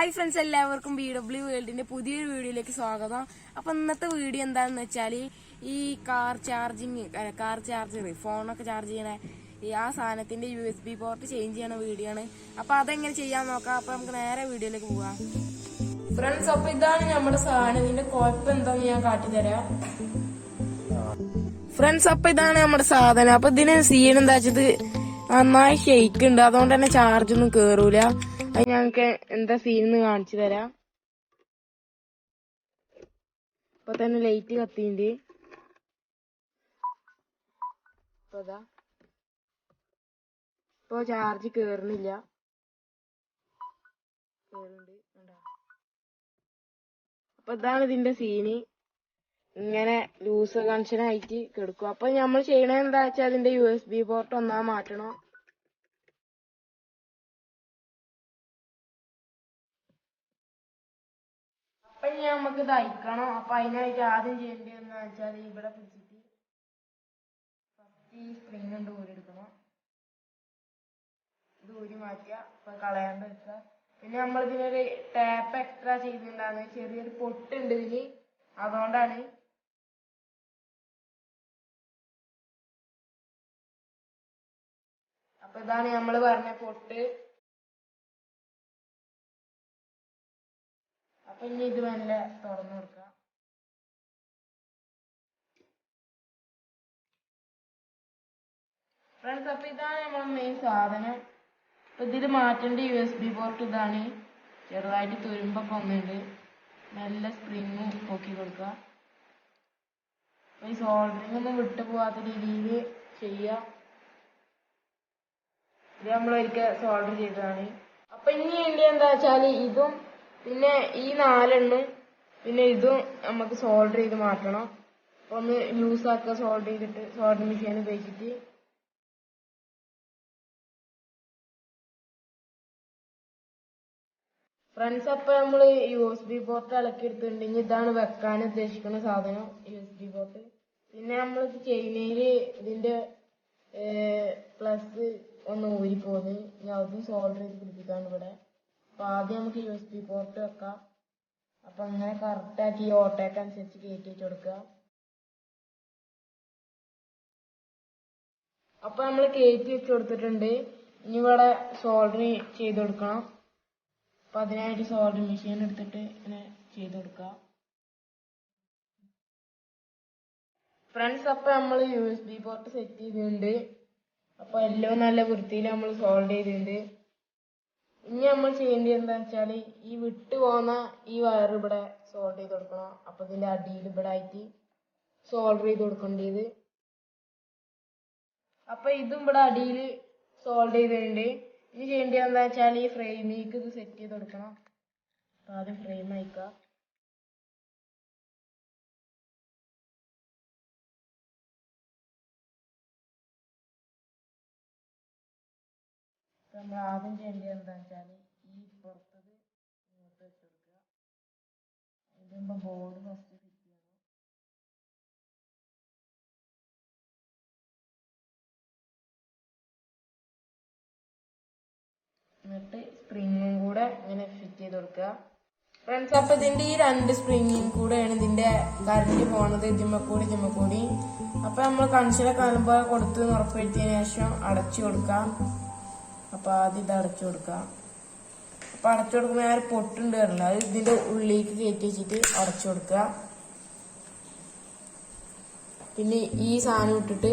Hi friends, എല്ലാവർക്കും BW വേൾഡിന്റെ പുതിയൊരു വീഡിയോയിലേക്ക് സ്വാഗതം. അപ്പൊ ഇന്നത്തെ വീഡിയോ എന്താണെന്ന് വെച്ചാല് ഈ കാർ ചാർജർ ഫോണൊക്കെ ചാർജ് ചെയ്യണ ആ സാധനത്തിന്റെ USB പോർട്ട് ചേഞ്ച് ചെയ്യണ വീഡിയോ ആണ്. അപ്പൊ അതെങ്ങനെ ചെയ്യാൻ നോക്കാം. അപ്പൊ നമുക്ക് നേരെ വീഡിയോയിലേക്ക് പോവാം. ഫ്രണ്ട്സ്, അപ്പൊ ഇതാണ് നമ്മുടെ സാധനം. ഇതിന്റെ കുഴപ്പം എന്താന്ന് ഞാൻ കാട്ടിത്തരാം. ഫ്രണ്ട്സ്, അപ്പൊ ഇതാണ് നമ്മുടെ സാധനം. അപ്പൊ ഇതിന് സീൻ എന്താ വെച്ചത്, നന്നായി ഷെയ്ക്ക് ഉണ്ട്. അതുകൊണ്ട് തന്നെ ചാർജ് ഒന്നും കേറൂല. അത് ഞങ്ങക്ക് എന്താ സീൻ കാണിച്ചു തരാം. ഇപ്പൊ തന്നെ ലൈറ്റ് കത്തിണ്ട്. ഇപ്പൊ ചാർജ് കേറുന്നില്ല. അപ്പൊ ഇതാണ് ഇതിന്റെ സീന്. ഇങ്ങനെ ലൂസ് കണക്ഷൻ ആയിട്ട് കിടക്കും. അപ്പൊ നമ്മൾ ചെയ്യണത് എന്താ വെച്ചാൽ അതിന്റെ USB പോർട്ട് ഒന്നാ മാറ്റണം. അപ്പൊ ഇനി നമുക്ക് ഇത് അയക്കണം. അപ്പൊ അതിനായിട്ട് ആദ്യം ചെയ്യേണ്ടതെന്ന് വെച്ചാൽ ഇവിടെ പിടിച്ചിട്ട് ഫസ്റ്റ് ഈ സ്പ്രിങ് കൊണ്ട് ഊരെടുക്കണം. ഇത് ഊരി മാറ്റുക. അപ്പൊ കളയാണ്ട് വെക്കുക. പിന്നെ നമ്മൾ ഇതിനൊരു ടാപ്പ് എക്സ്ട്രാ ചെയ്തിട്ടുണ്ടാണ്. ചെറിയൊരു പൊട്ടുണ്ട് ഇതിന്, അതുകൊണ്ടാണ്. അപ്പൊ ഇതാണ് നമ്മൾ പറഞ്ഞ പൊട്ട്. അപ്പൊ ഇനി ഇത് നല്ല തുറന്നു കൊടുക്കാം. ഫ്രണ്ട്സ്, അപ്പൊ ഇതാണ് നമ്മളെ മെയിൻ സാധനം. അപ്പൊ ഇതിൽ മാറ്റേണ്ട USB പോർട്ട് ഇതാണ്. ചെറുതായിട്ട് തുരുമ്പൊക്കെ ഒന്നുണ്ട്. നല്ല സ്പ്രിങ് പൊക്കി കൊടുക്കുക. അപ്പൊ ഈ സോൾഡറിങ് ഒന്നും വിട്ടു പോവാത്ത രീതിയിൽ ചെയ്യുക. ഇത് നമ്മൾ ഒരിക്കൽ സോൾഡർ ചെയ്തതാണ്. അപ്പൊ ഇനി വേണ്ടി എന്താ വെച്ചാല് ഇതും പിന്നെ ഈ 4 പിന്നെ ഇതും നമുക്ക് സോൾഡർ ചെയ്ത് മാറ്റണം. അപ്പൊ ഒന്ന് ലൂസ് ആക്കുക. സോൾഡർ ചെയ്തിട്ട് സോൾഡർ മെഷീൻ ഉപയോഗിച്ചിട്ട് ഫ്രണ്ട്സ്, അപ്പൊ നമ്മള് USB പോർട്ട് ഇളക്കി എടുത്തിട്ടുണ്ടെങ്കിൽ ഇതാണ് വെക്കാൻ ഉദ്ദേശിക്കുന്ന സാധനം, USB പോർട്ട്. പിന്നെ നമ്മൾ ഇത് ചെയ്യുന്നതില് ഇതിന്റെ പ്ലസ് ഒന്ന് ഊരിപ്പോന്ന്. ഇനി അതും സോൾഡർ ചെയ്ത് പിടിപ്പിക്കാണ് ഇവിടെ. അപ്പൊ ആദ്യം നമുക്ക് USB പോർട്ട് വെക്കാം. അപ്പൊ അങ്ങനെ കറക്റ്റ് ആക്കി ഓട്ടോക്ക് അനുസരിച്ച് കയറ്റി വെച്ച് കൊടുക്കുക. അപ്പൊ നമ്മൾ കയറ്റി വെച്ച് കൊടുത്തിട്ടുണ്ട്. ഇനി ഇവിടെ സോൾഡർ ചെയ്ത് കൊടുക്കണം. അപ്പൊ അതിനായിട്ട് സോൾഡർ മെഷീൻ എടുത്തിട്ട് ഇങ്ങനെ ചെയ്ത് കൊടുക്കുക. ഫ്രണ്ട്സ്, അപ്പൊ നമ്മൾ USB പോർട്ട് സെറ്റ് ചെയ്തിട്ടുണ്ട്. അപ്പൊ എല്ലാം നല്ല വൃത്തിയിൽ നമ്മൾ സോൾഡർ ചെയ്തിട്ടുണ്ട്. ഇനി നമ്മൾ ചെയ്യേണ്ടത് എന്താന്ന് വെച്ചാല് ഈ വിട്ടു പോകുന്ന ഈ വയർ ഇവിടെ സോൾഡർ ചെയ്ത് കൊടുക്കണം. അപ്പൊ ഇതിന്റെ അടിയിൽ ഇവിടെ ആയിട്ട് സോൾഡർ ചെയ്ത് കൊടുക്കേണ്ടത്. അപ്പൊ ഇതും ഇവിടെ അടിയിൽ സോൾഡർ ചെയ്തിട്ടുണ്ട്. ഇനി ചെയ്യേണ്ടത് എന്താ വെച്ചാൽ ഈ ഫ്രെയിമിലേക്ക് ഇത് സെറ്റ് ചെയ്ത് കൊടുക്കണം. അപ്പൊ ആദ്യം ഫ്രെയിം അയക്കുക. നമ്മൾ ആദ്യം ചെയ്യേണ്ടത് എന്താ വെച്ചാൽ ഈ പുറത്തത് ഇങ്ങോട്ട് വെച്ച് കൊടുക്കുക. ഇതിന്റെ ബോർഡ് ഫസ്റ്റ് ഫിറ്റ് ചെയ്യണം. എന്നിട്ട് സ്പ്രിങ്ങും കൂടെ ഇങ്ങനെ ഫിറ്റ് ചെയ്ത് കൊടുക്കുക. ഫ്രണ്ട്സ്, അപ്പൊ ഇതിന്റെ ഈ 2 സ്പ്രിങ്ങും കൂടെയാണ് ഇതിന്റെ കറന്റ് പോണത്. ജിമ്മക്കൂടി. അപ്പൊ നമ്മൾ കണക്ഷനൊക്കെ കാണുമ്പോൾ കൊടുത്ത് ഉറപ്പുവരുത്തിയതിനു ശേഷം അടച്ചു കൊടുക്കാം. അപ്പൊ ആദ്യം ഇത് അടച്ചു കൊടുക്കാം. അപ്പൊ അടച്ചു കൊടുക്കുമ്പോൾ ഞാൻ ഒരു പൊട്ടുണ്ട് വരില്ല, അത് ഇതിന്റെ ഉള്ളിലേക്ക് കയറ്റി വെച്ചിട്ട് അടച്ചു കൊടുക്കുക. പിന്നെ ഈ സാധനം ഇട്ടിട്ട്